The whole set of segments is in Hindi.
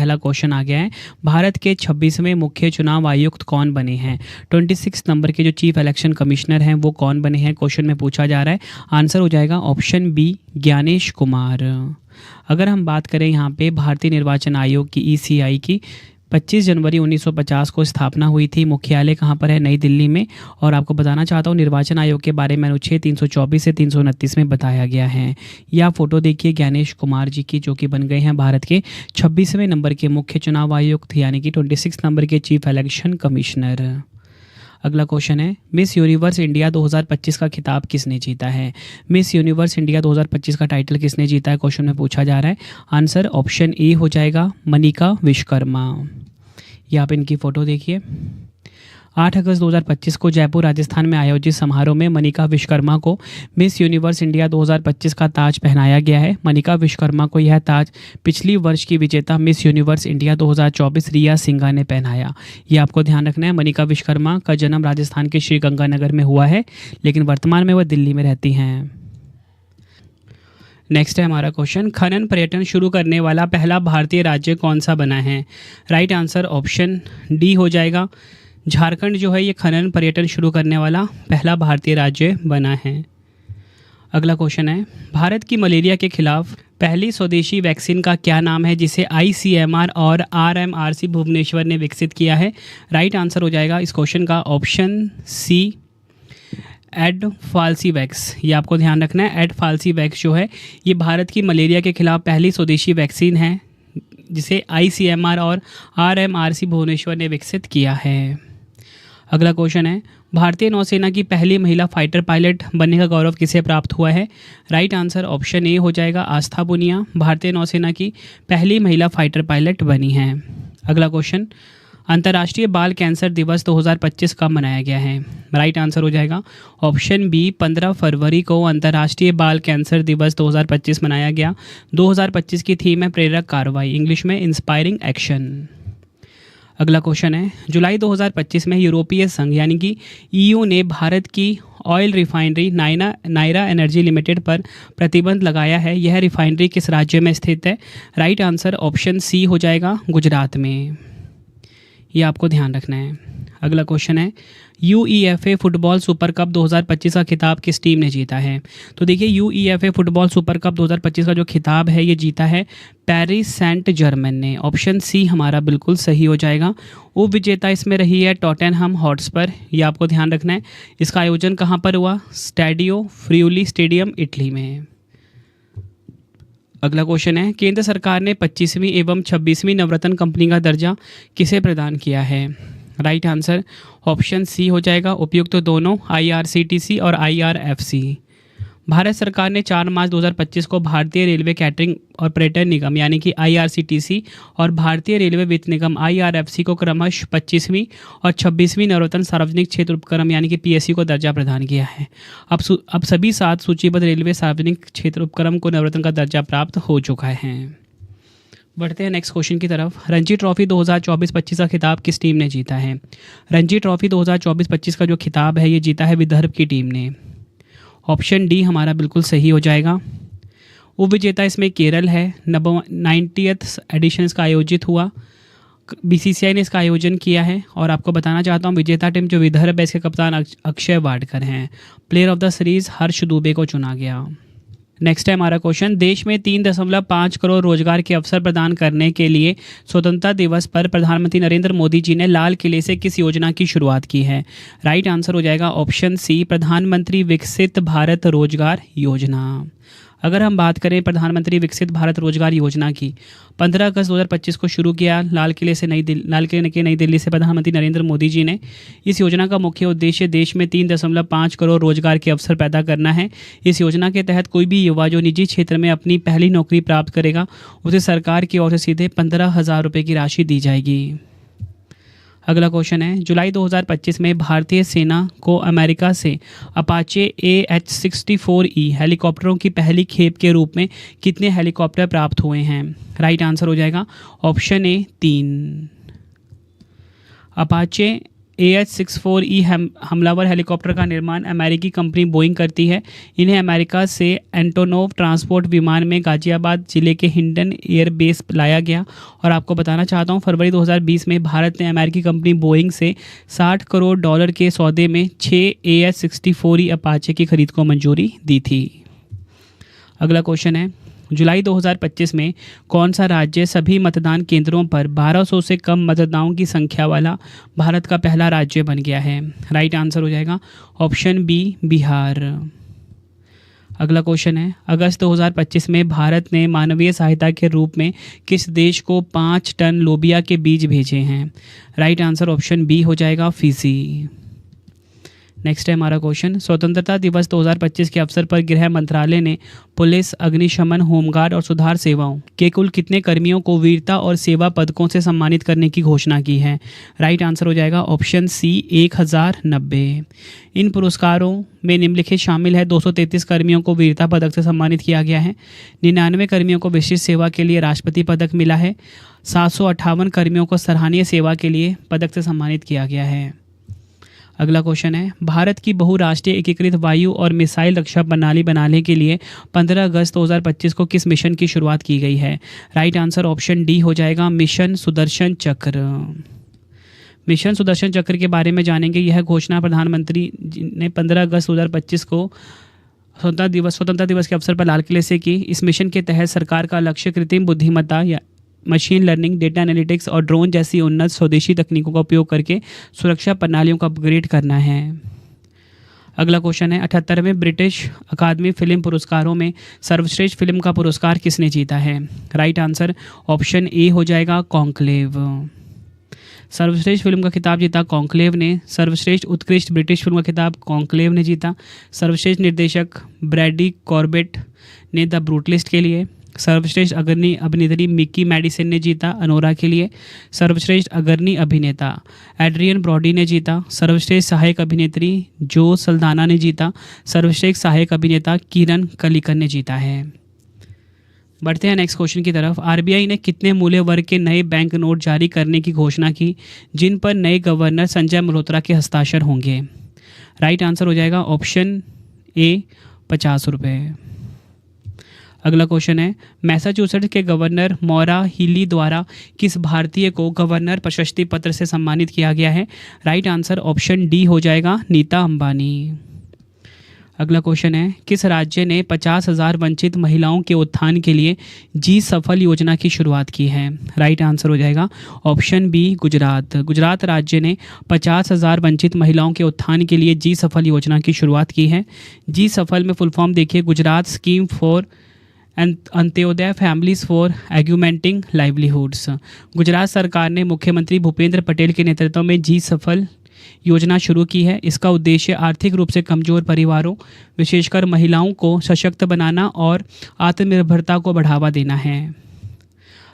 पहला क्वेश्चन आ गया है। भारत के 26वें मुख्य चुनाव आयुक्त कौन बने हैं? 26 नंबर के जो चीफ इलेक्शन कमिश्नर हैं वो कौन बने हैं, क्वेश्चन में पूछा जा रहा है। आंसर हो जाएगा ऑप्शन बी, ज्ञानेश कुमार। अगर हम बात करें यहाँ पे भारतीय निर्वाचन आयोग की ECI की 25 जनवरी 1950 को स्थापना हुई थी। मुख्यालय कहाँ पर है? नई दिल्ली में। और आपको बताना चाहता हूँ निर्वाचन आयोग के बारे में अनुच्छेद 324 से 329 में बताया गया है। यह फोटो देखिए ज्ञानेश कुमार जी की, जो कि बन गए हैं भारत के 26वें नंबर के मुख्य चुनाव आयुक्त, यानी कि 26 नंबर के चीफ इलेक्शन कमिश्नर। अगला क्वेश्चन है, मिस यूनिवर्स इंडिया 2025 का खिताब किसने जीता है? मिस यूनिवर्स इंडिया 2025 का टाइटल किसने जीता है, क्वेश्चन में पूछा जा रहा है। आंसर ऑप्शन ए हो जाएगा, मनिका विश्वकर्मा। यहाँ पे इनकी फ़ोटो देखिए। 8 अगस्त 2025 को जयपुर राजस्थान में आयोजित समारोह में मनिका विश्वकर्मा को मिस यूनिवर्स इंडिया 2025 का ताज पहनाया गया है। मनिका विश्वकर्मा को यह ताज पिछली वर्ष की विजेता मिस यूनिवर्स इंडिया 2024 रिया सिंघा ने पहनाया। ये आपको ध्यान रखना है। मनिका विश्वकर्मा का जन्म राजस्थान के श्रीगंगानगर में हुआ है, लेकिन वर्तमान में वह दिल्ली में रहती हैं। नेक्स्ट है हमारा क्वेश्चन, खनन पर्यटन शुरू करने वाला पहला भारतीय राज्य कौन सा बना है? राइट आंसर ऑप्शन डी हो जाएगा, झारखंड जो है ये खनन पर्यटन शुरू करने वाला पहला भारतीय राज्य बना है। अगला क्वेश्चन है, भारत की मलेरिया के खिलाफ पहली स्वदेशी वैक्सीन का क्या नाम है जिसे ICMR और RMRC भुवनेश्वर ने विकसित किया है? राइट आंसर हो जाएगा इस क्वेश्चन का ऑप्शन सी, एडफाल्सीवैक्स। ये आपको ध्यान रखना है। एडफाल्सीवैक्स जो है ये भारत की मलेरिया के खिलाफ पहली स्वदेशी वैक्सीन है जिसे ICMR और RMRC भुवनेश्वर ने विकसित किया है। अगला क्वेश्चन है, भारतीय नौसेना की पहली महिला फाइटर पायलट बनने का गौरव किसे प्राप्त हुआ है? राइट आंसर ऑप्शन ए हो जाएगा, आस्था पुनिया भारतीय नौसेना की पहली महिला फाइटर पायलट बनी हैं। अगला क्वेश्चन, अंतर्राष्ट्रीय बाल कैंसर दिवस 2025 कब मनाया गया है? राइट आंसर हो जाएगा ऑप्शन बी, 15 फरवरी को अंतर्राष्ट्रीय बाल कैंसर दिवस 2025 मनाया गया। 2025 की थीम है प्रेरक कार्रवाई, इंग्लिश में इंस्पायरिंग एक्शन। अगला क्वेश्चन है, जुलाई 2025 में यूरोपीय संघ यानी कि EU ने भारत की oil refinery Nayara Energy Limited पर प्रतिबंध लगाया है। यह रिफाइनरी किस राज्य में स्थित है? राइट आंसर ऑप्शन सी हो जाएगा, गुजरात में। ये आपको ध्यान रखना है। अगला क्वेश्चन है, UEFA फुटबॉल सुपर कप 2025 का खिताब किस टीम ने जीता है? तो देखिए UEFA फुटबॉल सुपर कप 2025 का जो खिताब है ये जीता है पेरिस सेंट जर्मन ने। ऑप्शन सी हमारा बिल्कुल सही हो जाएगा। उप विजेता इसमें रही है टॉटेनहम हॉटस्पर। ये आपको ध्यान रखना है। इसका आयोजन कहाँ पर हुआ? स्टैडियो फ्रियोली स्टेडियम, इटली में। अगला क्वेश्चन है, केंद्र सरकार ने 25वीं एवं 26वीं नवरत्न कंपनी का दर्जा किसे प्रदान किया है? राइट आंसर ऑप्शन सी हो जाएगा, उपयुक्त दोनों, IRCTC और IRFC। भारत सरकार ने 4 मार्च 2025 को भारतीय रेलवे कैटरिंग और पर्यटन निगम यानी कि IRCTC और भारतीय रेलवे वित्त निगम IRFC को क्रमशः 25वीं और 26वीं नवरत्न सार्वजनिक क्षेत्र उपक्रम यानी कि PSU को दर्जा प्रदान किया है। अब सभी 7 सूचीबद्ध रेलवे सार्वजनिक क्षेत्र उपक्रम को नवरत्न का दर्जा प्राप्त हो चुका है। बढ़ते हैं नेक्स्ट क्वेश्चन की तरफ। रणजी ट्रॉफी 2024-25 का खिताब किस टीम ने जीता है? रणजी ट्रॉफी 2024-25 का जो खिताब है ये जीता है विदर्भ की टीम ने। ऑप्शन डी हमारा बिल्कुल सही हो जाएगा। उप विजेता इसमें केरल है। 90th एडिशन इसका आयोजित हुआ, BCCI ने इसका आयोजन किया है। और आपको बताना चाहता हूँ विजेता टीम जो विदर्भ है इसके कप्तान अक्षय वाडकर हैं। प्लेयर ऑफ द सीरीज हर्ष दुबे को चुना गया। नेक्स्ट है हमारा क्वेश्चन, देश में 3.5 करोड़ रोजगार के अवसर प्रदान करने के लिए स्वतंत्रता दिवस पर प्रधानमंत्री नरेंद्र मोदी जी ने लाल किले से किस योजना की शुरुआत की है? राइट आंसर हो जाएगा ऑप्शन सी, प्रधानमंत्री विकसित भारत रोजगार योजना। अगर हम बात करें प्रधानमंत्री विकसित भारत रोजगार योजना की, 15 अगस्त 2025 को शुरू किया लाल किले के नई दिल्ली से प्रधानमंत्री नरेंद्र मोदी जी ने। इस योजना का मुख्य उद्देश्य देश में 3.5 करोड़ रोजगार के अवसर पैदा करना है। इस योजना के तहत कोई भी युवा जो निजी क्षेत्र में अपनी पहली नौकरी प्राप्त करेगा उसे सरकार की ओर से सीधे 15,000 रुपये की राशि दी जाएगी। अगला क्वेश्चन है, जुलाई 2025 में भारतीय सेना को अमेरिका से अपाचे AH-64E हेलीकॉप्टरों की पहली खेप के रूप में कितने हेलीकॉप्टर प्राप्त हुए हैं? राइट आंसर हो जाएगा ऑप्शन ए, 3। अपाचे AH-64E हमलावर हेलीकॉप्टर का निर्माण अमेरिकी कंपनी बोइंग करती है। इन्हें अमेरिका से एंटोनोव ट्रांसपोर्ट विमान में गाजियाबाद जिले के हिंडन एयरबेस लाया गया। और आपको बताना चाहता हूँ, फरवरी 2020 में भारत ने अमेरिकी कंपनी बोइंग से $60 करोड़ के सौदे में 6 AH-64E अपाचे की खरीद को मंजूरी दी थी। अगला क्वेश्चन है, जुलाई 2025 में कौन सा राज्य सभी मतदान केंद्रों पर 1200 से कम मतदाताओं की संख्या वाला भारत का पहला राज्य बन गया है? राइट आंसर हो जाएगा ऑप्शन बी, बिहार। अगला क्वेश्चन है, अगस्त 2025 में भारत ने मानवीय सहायता के रूप में किस देश को 5 टन लोबिया के बीज भेजे हैं? राइट आंसर ऑप्शन बी हो जाएगा, फिजी। नेक्स्ट है हमारा क्वेश्चन, स्वतंत्रता दिवस 2025 के अवसर पर गृह मंत्रालय ने पुलिस, अग्निशमन, होमगार्ड और सुधार सेवाओं के कुल कितने कर्मियों को वीरता और सेवा पदकों से सम्मानित करने की घोषणा की है? राइट आंसर हो जाएगा ऑप्शन सी, 1090। इन पुरस्कारों में निम्नलिखित शामिल है, 233 कर्मियों को वीरता पदक से सम्मानित किया गया है, 99 कर्मियों को विशिष्ट सेवा के लिए राष्ट्रपति पदक मिला है, 758 कर्मियों को सराहनीय सेवा के लिए पदक से सम्मानित किया गया है। अगला क्वेश्चन है, भारत की बहुराष्ट्रीय एकीकृत वायु और मिसाइल रक्षा प्रणाली बनाने के लिए 15 अगस्त 2025 को किस मिशन की शुरुआत की गई है? राइट आंसर ऑप्शन डी हो जाएगा, मिशन सुदर्शन चक्र। मिशन सुदर्शन चक्र के बारे में जानेंगे। यह घोषणा प्रधानमंत्री ने 15 अगस्त 2025 को स्वतंत्रता दिवस के अवसर पर लाल किले से की। इस मिशन के तहत सरकार का लक्ष्य कृत्रिम बुद्धिमत्ता या मशीन लर्निंग, डेटा एनालिटिक्स और ड्रोन जैसी उन्नत स्वदेशी तकनीकों का उपयोग करके सुरक्षा प्रणालियों का अपग्रेड करना है। अगला क्वेश्चन है, 78वें ब्रिटिश अकादमी फिल्म पुरस्कारों में सर्वश्रेष्ठ फिल्म का पुरस्कार किसने जीता है? राइट आंसर ऑप्शन ए हो जाएगा, कॉन्क्लेव। सर्वश्रेष्ठ फिल्म का खिताब जीता कॉन्क्लेव ने। सर्वश्रेष्ठ उत्कृष्ट ब्रिटिश फिल्म का खिताब कॉन्क्लेव ने जीता। सर्वश्रेष्ठ निर्देशक ब्रैडी कॉर्बेट ने द ब्रूटलिस्ट के लिए। सर्वश्रेष्ठ अग्रणी अभिनेत्री मिकी मैडिसन ने जीता अनोरा के लिए। सर्वश्रेष्ठ अग्रणी अभिनेता एड्रियन ब्रॉडी ने जीता। सर्वश्रेष्ठ सहायक अभिनेत्री जो सल्दाना ने जीता। सर्वश्रेष्ठ सहायक अभिनेता किरण कलिकर ने जीता है। बढ़ते हैं नेक्स्ट क्वेश्चन की तरफ। आरबीआई ने कितने मूल्य वर्ग के नए बैंक नोट जारी करने की घोषणा की, जिन पर नए गवर्नर संजय मल्होत्रा के हस्ताक्षर होंगे? राइट आंसर हो जाएगा ऑप्शन ए, 50 रुपये। अगला क्वेश्चन है, मैसाचुसेट्स के गवर्नर मौरा हीली द्वारा किस भारतीय को गवर्नर प्रशस्ति पत्र से सम्मानित किया गया है? राइट आंसर ऑप्शन डी हो जाएगा, नीता अंबानी। अगला क्वेश्चन है, किस राज्य ने 50,000 वंचित महिलाओं के उत्थान के लिए जी सफल योजना की शुरुआत की है? राइट आंसर हो जाएगा ऑप्शन बी, गुजरात। गुजरात राज्य ने 50,000 वंचित महिलाओं के उत्थान के लिए जी सफल योजना की शुरुआत की है। जी सफल में फुल फॉर्म देखिए, Gujarat scheme for Antyodaya families for augmenting livelihoods. Gujarat सरकार ने मुख्यमंत्री भूपेंद्र पटेल के नेतृत्व में जी सफल योजना शुरू की है। इसका उद्देश्य आर्थिक रूप से कमजोर परिवारों, विशेषकर महिलाओं को सशक्त बनाना और आत्मनिर्भरता को बढ़ावा देना है।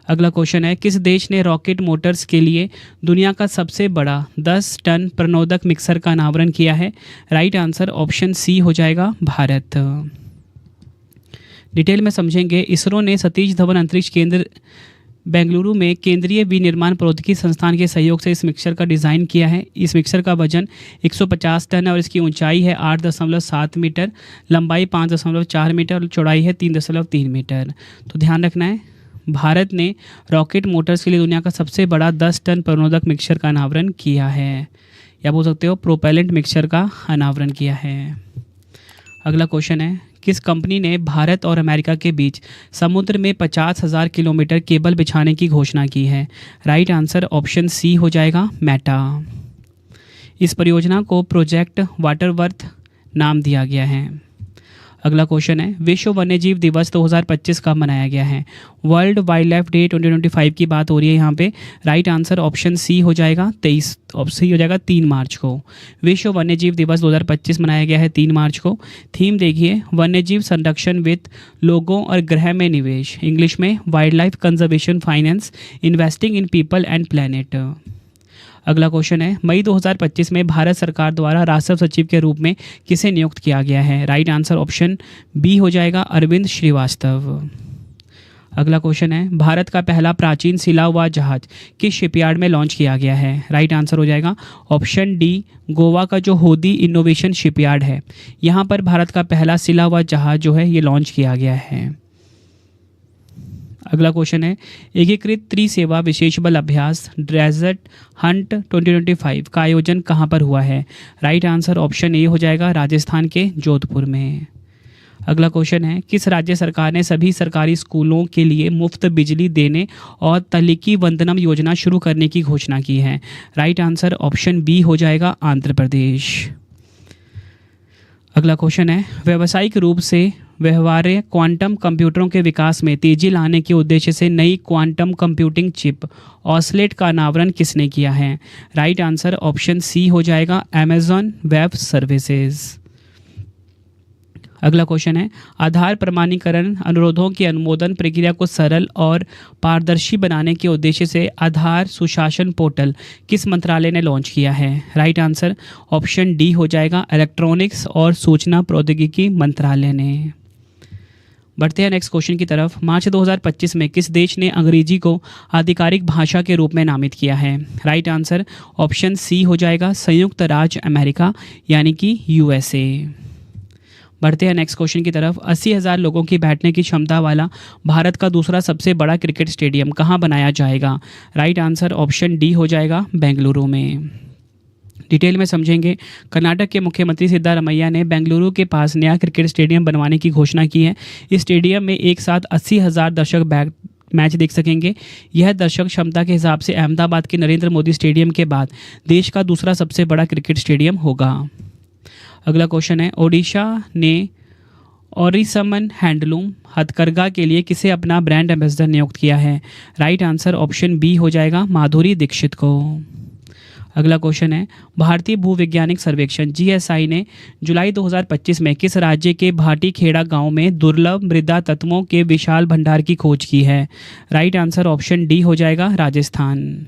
अगला क्वेश्चन है, किस देश ने रॉकेट मोटर्स के लिए दुनिया का सबसे बड़ा 10 टन प्रणोदक मिक्सर का अनावरण किया है? राइट आंसर ऑप्शन सी हो जाएगा, भारत। डिटेल में समझेंगे। इसरो ने सतीश धवन अंतरिक्ष केंद्र बेंगलुरु में केंद्रीय विनिर्माण प्रौद्योगिकी संस्थान के सहयोग से इस मिक्सर का डिज़ाइन किया है। इस मिक्सर का वजन 150 टन है और इसकी ऊंचाई है 8.7 मीटर, लंबाई 5.4 मीटर और चौड़ाई है 3.3 मीटर। तो ध्यान रखना है, भारत ने रॉकेट मोटर्स के लिए दुनिया का सबसे बड़ा 10 टन प्रणोदक मिक्सर का अनावरण किया है, या बोल सकते हो प्रोपेलेंट मिक्सर का अनावरण किया है। अगला क्वेश्चन है, किस कंपनी ने भारत और अमेरिका के बीच समुद्र में 50,000 किलोमीटर केबल बिछाने की घोषणा की है? राइट आंसर ऑप्शन सी हो जाएगा, मेटा। इस परियोजना को प्रोजेक्ट वाटरवर्थ नाम दिया गया है। अगला क्वेश्चन है, विश्व वन्यजीव दिवस 2025 कब मनाया गया है? वर्ल्ड वाइल्ड लाइफ डे 2025 की बात हो रही है यहाँ पे। राइट आंसर ऑप्शन सी हो जाएगा, 3 मार्च को। विश्व वन्यजीव दिवस 2025 मनाया गया है 3 मार्च को। थीम देखिए, वन्यजीव संरक्षण वित्त, लोगों और ग्रह में निवेश, इंग्लिश में wild life conservation finance, investing in people and planet. अगला क्वेश्चन है, मई 2025 में भारत सरकार द्वारा राष्ट्र सचिव के रूप में किसे नियुक्त किया गया है? राइट आंसर ऑप्शन बी हो जाएगा, अरविंद श्रीवास्तव। अगला क्वेश्चन है, भारत का पहला प्राचीन सिला हुआ जहाज किस शिपयार्ड में लॉन्च किया गया है? राइट आंसर हो जाएगा ऑप्शन डी, गोवा का जो होदी इनोवेशन शिपयार्ड है, यहाँ पर भारत का पहला सिला हुआ जहाज जो है ये लॉन्च किया गया है। अगला क्वेश्चन है, एकीकृत त्रिसेवा विशेष बल अभ्यास डेजर्ट हंट 2025 का आयोजन कहाँ पर हुआ है? राइट आंसर ऑप्शन ए हो जाएगा राजस्थान के जोधपुर में। अगला क्वेश्चन है, किस राज्य सरकार ने सभी सरकारी स्कूलों के लिए मुफ्त बिजली देने और तल्लीकी वंदनम योजना शुरू करने की घोषणा की है? राइट आंसर ऑप्शन बी हो जाएगा आंध्र प्रदेश। अगला क्वेश्चन है, व्यावसायिक रूप से व्यवहार्य क्वांटम कंप्यूटरों के विकास में तेजी लाने के उद्देश्य से नई क्वांटम कंप्यूटिंग चिप ऑसलेट का अनावरण किसने किया है? राइट आंसर ऑप्शन सी हो जाएगा अमेजॉन वेब सर्विसेज। अगला क्वेश्चन है, आधार प्रमाणीकरण अनुरोधों की अनुमोदन प्रक्रिया को सरल और पारदर्शी बनाने के उद्देश्य से आधार सुशासन पोर्टल किस मंत्रालय ने लॉन्च किया है? राइट आंसर ऑप्शन डी हो जाएगा इलेक्ट्रॉनिक्स और सूचना प्रौद्योगिकी मंत्रालय ने। बढ़ते हैं नेक्स्ट क्वेश्चन की तरफ। मार्च 2025 में किस देश ने अंग्रेजी को आधिकारिक भाषा के रूप में नामित किया है? राइट आंसर ऑप्शन सी हो जाएगा संयुक्त राज्य अमेरिका यानी कि यूएसए। बढ़ते हैं नेक्स्ट क्वेश्चन की तरफ। 80,000 लोगों की बैठने की क्षमता वाला भारत का दूसरा सबसे बड़ा क्रिकेट स्टेडियम कहाँ बनाया जाएगा? राइट आंसर ऑप्शन डी हो जाएगा बेंगलुरु में। डिटेल में समझेंगे। कर्नाटक के मुख्यमंत्री सिद्धारमैया ने बेंगलुरु के पास नया क्रिकेट स्टेडियम बनवाने की घोषणा की है। इस स्टेडियम में एक साथ 80,000 दर्शक मैच देख सकेंगे। यह दर्शक क्षमता के हिसाब से अहमदाबाद के नरेंद्र मोदी स्टेडियम के बाद देश का दूसरा सबसे बड़ा क्रिकेट स्टेडियम होगा। अगला क्वेश्चन है, ओडिशा ने ओरिसमन हैंडलूम हथकरघा के लिए किसे अपना ब्रांड एम्बेसडर नियुक्त किया है? राइट आंसर ऑप्शन बी हो जाएगा माधुरी दीक्षित को। अगला क्वेश्चन है, भारतीय भूवैज्ञानिक सर्वेक्षण जीएसआई ने जुलाई 2025 में किस राज्य के भाटी खेड़ा गांव में दुर्लभ मृदा तत्वों के विशाल भंडार की खोज की है? राइट आंसर ऑप्शन डी हो जाएगा राजस्थान।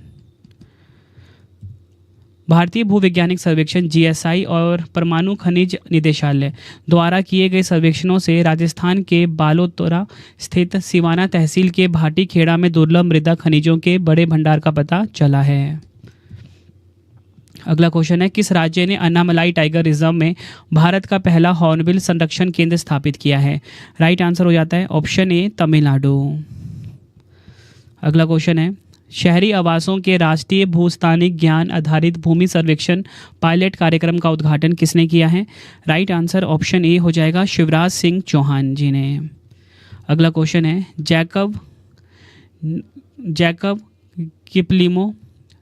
भारतीय भूवैज्ञानिक सर्वेक्षण जीएसआई और परमाणु खनिज निदेशालय द्वारा किए गए सर्वेक्षणों से राजस्थान के बालोतरा स्थित सिवाना तहसील के भाटी खेड़ा में दुर्लभ मृदा खनिजों के बड़े भंडार का पता चला है। अगला क्वेश्चन है, किस राज्य ने अन्नामलाई टाइगर रिजर्व में भारत का पहला हॉर्नबिल संरक्षण केंद्र स्थापित किया है? राइट आंसर हो जाता है ऑप्शन ए तमिलनाडु। अगला क्वेश्चन है, शहरी आवासों के राष्ट्रीय भूस्थानिक ज्ञान आधारित भूमि सर्वेक्षण पायलट कार्यक्रम का उद्घाटन किसने किया है? राइट आंसर ऑप्शन ए हो जाएगा शिवराज सिंह चौहान जी ने। अगला क्वेश्चन है, जैकब किपलिमो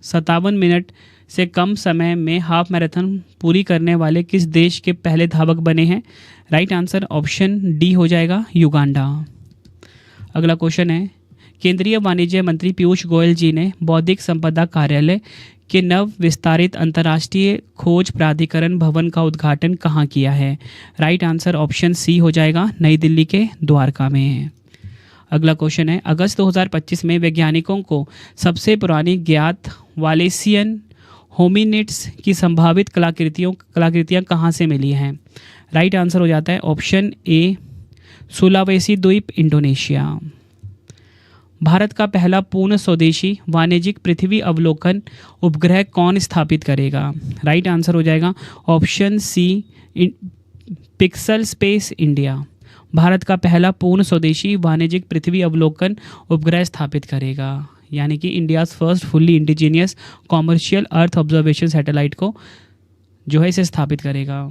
57 मिनट से कम समय में हाफ मैराथन पूरी करने वाले किस देश के पहले धावक बने हैं? राइट आंसर ऑप्शन डी हो जाएगा युगांडा। अगला क्वेश्चन है, केंद्रीय वाणिज्य मंत्री पीयूष गोयल जी ने बौद्धिक संपदा कार्यालय के नव विस्तारित अंतर्राष्ट्रीय खोज प्राधिकरण भवन का उद्घाटन कहाँ किया है? राइट आंसर ऑप्शन सी हो जाएगा नई दिल्ली के द्वारका में। अगला क्वेश्चन है, अगस्त 2025 में वैज्ञानिकों को सबसे पुरानी ज्ञात वालेसियन होमिनिड्स की संभावित कलाकृतियाँ कहाँ से मिली हैं? राइट आंसर हो जाता है ऑप्शन ए सुलावेसी द्वीप इंडोनेशिया। भारत का पहला पूर्ण स्वदेशी वाणिज्यिक पृथ्वी अवलोकन उपग्रह कौन स्थापित करेगा? राइट आंसर हो जाएगा option C Pixxel Space India. Bharat का पहला पूर्ण स्वदेशी वाणिज्यिक पृथ्वी अवलोकन उपग्रह स्थापित करेगा, यानी कि India's first fully indigenous commercial earth observation satellite को जो है इसे स्थापित करेगा।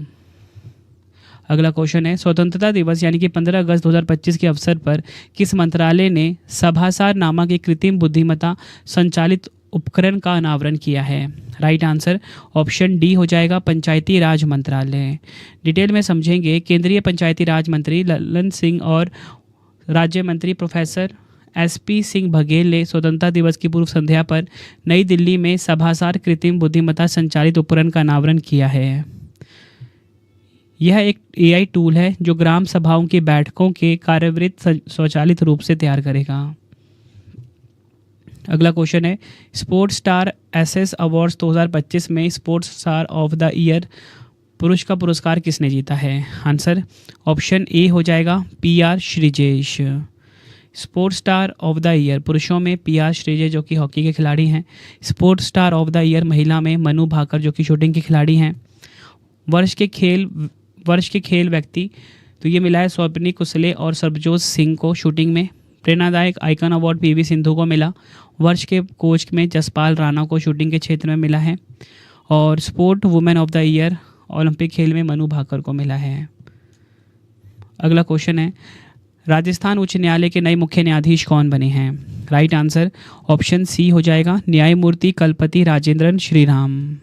अगला क्वेश्चन है, स्वतंत्रता दिवस यानी कि 15 अगस्त 2025 के अवसर पर किस मंत्रालय ने सभासार नामक एक कृत्रिम बुद्धिमत्ता संचालित उपकरण का अनावरण किया है? राइट आंसर ऑप्शन डी हो जाएगा पंचायती राज मंत्रालय। डिटेल में समझेंगे। केंद्रीय पंचायती राज मंत्री ललन सिंह और राज्य मंत्री प्रोफेसर SP सिंह बघेल ने स्वतंत्रता दिवस की पूर्व संध्या पर नई दिल्ली में सभासार कृत्रिम बुद्धिमत्ता संचालित उपकरण का अनावरण किया है। यह एक AI टूल है जो ग्राम सभाओं की बैठकों के कार्यवृत्त स्वचालित रूप से तैयार करेगा। अगला क्वेश्चन है, स्पोर्ट्स स्टार एसएस अवार्ड्स 2025 में sports star of the year पुरुष का पुरस्कार किसने जीता है? आंसर ऑप्शन ए हो जाएगा PR Sreejesh. Sports star of the year पुरुषों में पी.आर. श्रीजय जो कि हॉकी के खिलाड़ी हैं। Sports star of the year महिला में मनु भाकर जो कि शूटिंग के खिलाड़ी हैं। वर्ष के खेल व्यक्ति तो ये मिला है स्वप्नी कुसले और सरबजोत सिंह को शूटिंग में। प्रेरणादायक आइकन अवार्ड पी.वी. सिंधु को मिला। वर्ष के कोच में जसपाल राणा को शूटिंग के क्षेत्र में मिला है। और sport women of the year Olympic खेल में मनु भाकर को मिला है। अगला क्वेश्चन है, राजस्थान उच्च न्यायालय के नए मुख्य न्यायाधीश कौन बने हैं? राइट आंसर ऑप्शन सी हो जाएगा, न्यायमूर्ति कलपति राजेंद्रन श्रीराम।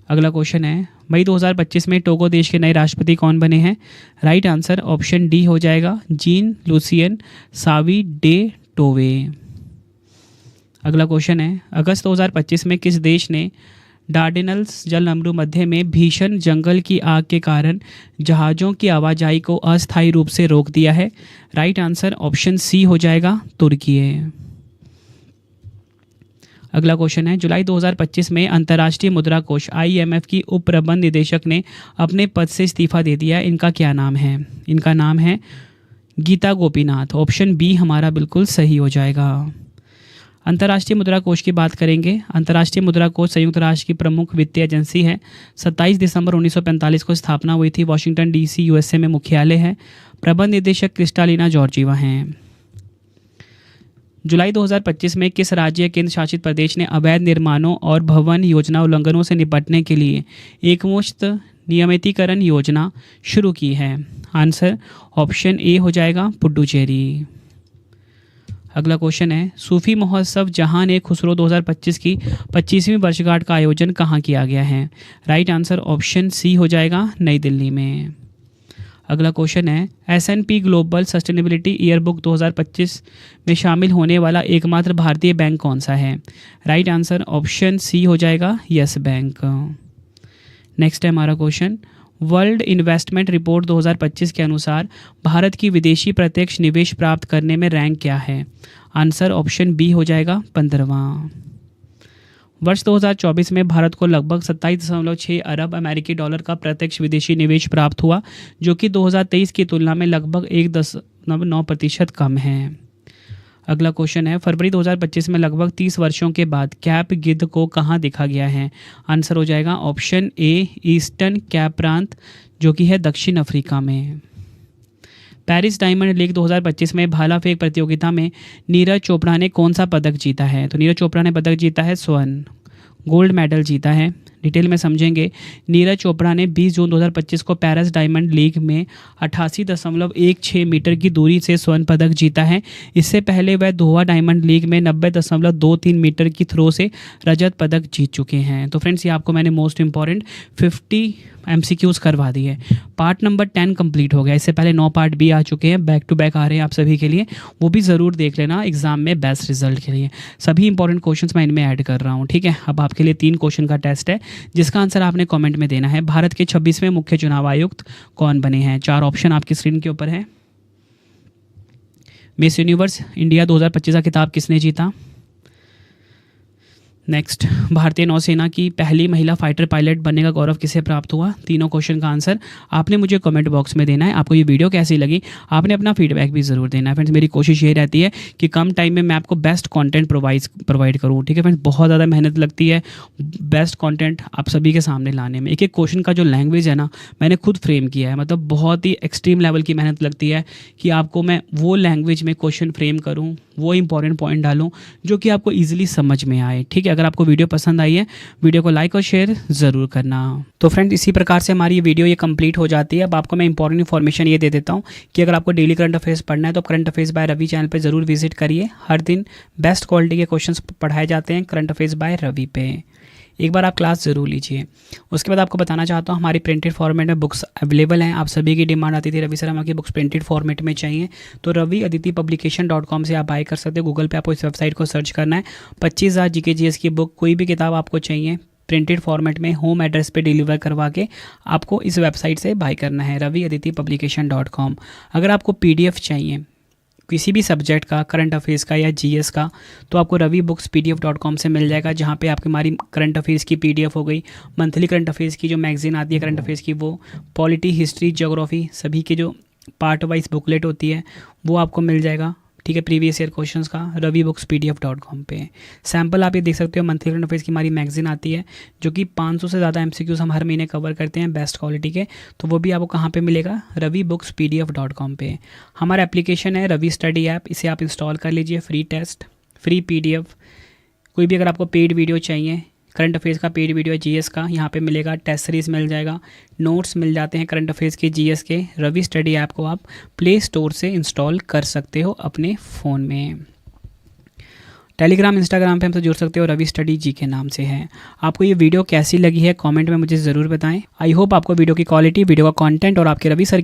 अगला क्वेश्चन है, मई 2025 में टोगो देश के नए राष्ट्रपति कौन बने हैं? राइट आंसर ऑप्शन डी हो जाएगा, जीन लुसियन सावी डे टोवे। अगला क्वेश्चन है, अगस्त 2025 में किस देश ने डार्डेनल्स जलमग्न मध्य में भीषण जंगल की आग के कारण जहाज़ों की आवाजाही को अस्थायी रूप से रोक दिया है? राइट आंसर ऑप्शन सी हो जाएगा, तुर्की। अगला क्वेश्चन है, जुलाई 2025 में अंतर्राष्ट्रीय मुद्रा कोष IMF की उप प्रबंध निदेशक ने अपने पद से इस्तीफा दे दिया। इनका क्या नाम है? इनका नाम है गीता गोपीनाथ। ऑप्शन बी हमारा बिल्कुल सही हो जाएगा। अंतर्राष्ट्रीय मुद्रा कोष की बात करेंगे। अंतर्राष्ट्रीय मुद्रा कोष संयुक्त राष्ट्र की प्रमुख वित्तीय एजेंसी है। 27 दिसंबर 1945 को स्थापना हुई थी। वॉशिंगटन DC USA में मुख्यालय है। प्रबंध निदेशक क्रिस्टालिना जॉर्जीवा हैं। जुलाई 2025 में किस राज्य केंद्र शासित प्रदेश ने अवैध निर्माणों और भवन योजना उल्लंघनों से निपटने के लिए एकमुश्त नियमितीकरण योजना शुरू की है? आंसर ऑप्शन ए हो जाएगा, पुडुचेरी। अगला क्वेश्चन है, सूफी महोत्सव जहान ए खुसरो 2025 की 25वीं वर्षगांठ का आयोजन कहाँ किया गया है? राइट आंसर ऑप्शन सी हो जाएगा, नई दिल्ली में। अगला क्वेश्चन है, S&P ग्लोबल सस्टेनेबिलिटी ईयरबुक 2025 में शामिल होने वाला एकमात्र भारतीय बैंक कौन सा है? राइट आंसर ऑप्शन सी हो जाएगा, यस बैंक। नेक्स्ट है हमारा क्वेश्चन, वर्ल्ड इन्वेस्टमेंट रिपोर्ट 2025 के अनुसार भारत की विदेशी प्रत्यक्ष निवेश प्राप्त करने में रैंक क्या है? आंसर ऑप्शन बी हो जाएगा, 15वां। वर्ष 2024 में भारत को लगभग 27.6 अरब अमेरिकी डॉलर का प्रत्यक्ष विदेशी निवेश प्राप्त हुआ, जो कि 2023 की तुलना में लगभग 1.9% कम है। अगला क्वेश्चन है, फरवरी 2025 में लगभग 30 वर्षों के बाद कैप गिद्ध को कहाँ देखा गया है? आंसर हो जाएगा ऑप्शन ए, ईस्टर्न कैप प्रांत, जो कि है दक्षिण अफ्रीका में। पेरिस डायमंड लीग 2025 में भाला फेंक प्रतियोगिता में नीरज चोपड़ा ने कौन सा पदक जीता है? तो नीरज चोपड़ा ने पदक जीता है स्वर्ण, गोल्ड मेडल जीता है। डिटेल में समझेंगे। नीरज चोपड़ा ने 20 जून 2025 को पेरिस डायमंड लीग में 88.16 मीटर की दूरी से स्वर्ण पदक जीता है। इससे पहले वह दोहा डायमंड लीग में 90.23 मीटर की थ्रो से रजत पदक जीत चुके हैं। तो फ्रेंड्स, ये आपको मैंने मोस्ट इंपॉर्टेंट 50 MCQs करवा दी है। पार्ट नंबर 10 कंप्लीट हो गया। इससे पहले 9 पार्ट भी आ चुके हैं, बैक टू बैक आ रहे हैं आप सभी के लिए, वो भी ज़रूर देख लेना एग्जाम में बेस्ट रिजल्ट के लिए। सभी इंपॉर्टेंट क्वेश्चंस मैं इनमें ऐड कर रहा हूँ, ठीक है। अब आपके लिए 3 क्वेश्चन का टेस्ट है, जिसका आंसर आपने कमेंट में देना है। भारत के 26वें मुख्य चुनाव आयुक्त कौन बने हैं? 4 ऑप्शन आपकी स्क्रीन के ऊपर है। मिस यूनिवर्स इंडिया 2025 का खिताब किसने जीता? नेक्स्ट, भारतीय नौसेना की पहली महिला फाइटर पायलट बनने का गौरव किसे प्राप्त हुआ? तीनों क्वेश्चन का आंसर आपने मुझे कमेंट बॉक्स में देना है। आपको ये वीडियो कैसी लगी, आपने अपना फीडबैक भी ज़रूर देना है। फ्रेंड्स, मेरी कोशिश ये रहती है कि कम टाइम में मैं आपको बेस्ट कंटेंट प्रोवाइड करूँ, ठीक है फ्रेंड्स। बहुत ज़्यादा मेहनत लगती है बेस्ट कंटेंट आप सभी के सामने लाने में। एक एक क्वेश्चन का जो लैंग्वेज है ना, मैंने खुद फ्रेम किया है, मतलब बहुत ही एक्सट्रीम लेवल की मेहनत लगती है कि आपको मैं वो लैंग्वेज में क्वेश्चन फ्रेम करूँ, वो इंपॉर्टेंट पॉइंट डालूँ जो कि आपको ईजिली समझ में आए, ठीक है। अगर आपको वीडियो पसंद आई है, वीडियो को लाइक और शेयर ज़रूर करना। तो फ्रेंड, इसी प्रकार से हमारी ये वीडियो ये कंप्लीट हो जाती है। अब आपको मैं इंपॉर्टेंट इन्फॉर्मेशन ये दे देता हूँ कि अगर आपको डेली करंट अफेयर्स पढ़ना है तो current affairs by Ravi channel पे ज़रूर विजिट करिए। हर दिन बेस्ट क्वालिटी के क्वेश्चंस पढ़ाए जाते हैं करंट अफेयर्स बाय रवि पे। एक बार आप क्लास ज़रूर लीजिए। उसके बाद आपको बताना चाहता हूँ, हमारी प्रिंटेड फॉर्मेट में बुक्स अवेलेबल हैं। आप सभी की डिमांड आती थी रवि सर हमारी बुक्स प्रिंटेड फॉर्मेट में चाहिए, तो रवि अदिति पब्लिकेशन.com से आप बाय कर सकते हो। गूगल पे आपको इस वेबसाइट को सर्च करना है। 25,000 GK GS की बुक, कोई भी किताब आपको चाहिए प्रिंटेड फॉर्मेट में होम एड्रेस पे डिलीवर करवा के आपको इस वेबसाइट से बाय करना है, रवि अदिति पब्लिकेशन.com। अगर आपको PDF चाहिए किसी भी सब्जेक्ट का, करंट अफेयर्स का या GS का, तो आपको रवि बुक्स PDF.com से मिल जाएगा, जहाँ पे आपकी हमारी करंट अफेयर्स की PDF हो गई, मंथली करंट अफेयर्स की जो मैगजीन आती है करंट अफेयर्स की, वो पॉलिटी, हिस्ट्री, ज्योग्राफी सभी के जो पार्ट वाइज बुकलेट होती है वो आपको मिल जाएगा, ठीक है, प्रीवियस ईयर क्वेश्चंस का ravibookspdf.com पे। सैम्पल आप ये देख सकते हो, मंथली करंट अफेयर्स की हमारी मैगजीन आती है जो कि 500 से ज़्यादा MCQs हम हर महीने कवर करते हैं बेस्ट क्वालिटी के, तो वो भी आपको कहाँ पे मिलेगा, ravibookspdf.com पे। हमारा एप्लीकेशन है रवि स्टडी ऐप, इसे आप इंस्टॉल कर लीजिए, फ्री टेस्ट, फ्री PDF, कोई भी अगर आपको पेड वीडियो चाहिए, करंट अफेयर्स का पेड वीडियो, GS का यहाँ पे मिलेगा, टेस्ट सीरीज मिल जाएगा, नोट्स मिल जाते हैं करंट अफेयर्स के, GS के। रवि स्टडी ऐप को आप प्ले स्टोर से इंस्टॉल कर सकते हो अपने फ़ोन में। टेलीग्राम इंस्टाग्राम पे हमसे जुड़ सकते हो, रवि स्टडी जी के नाम से है। आपको ये वीडियो कैसी लगी है कमेंट में मुझे ज़रूर बताएं। आई होप आपको वीडियो की क्वालिटी, वीडियो का कंटेंट और आपके रवि सर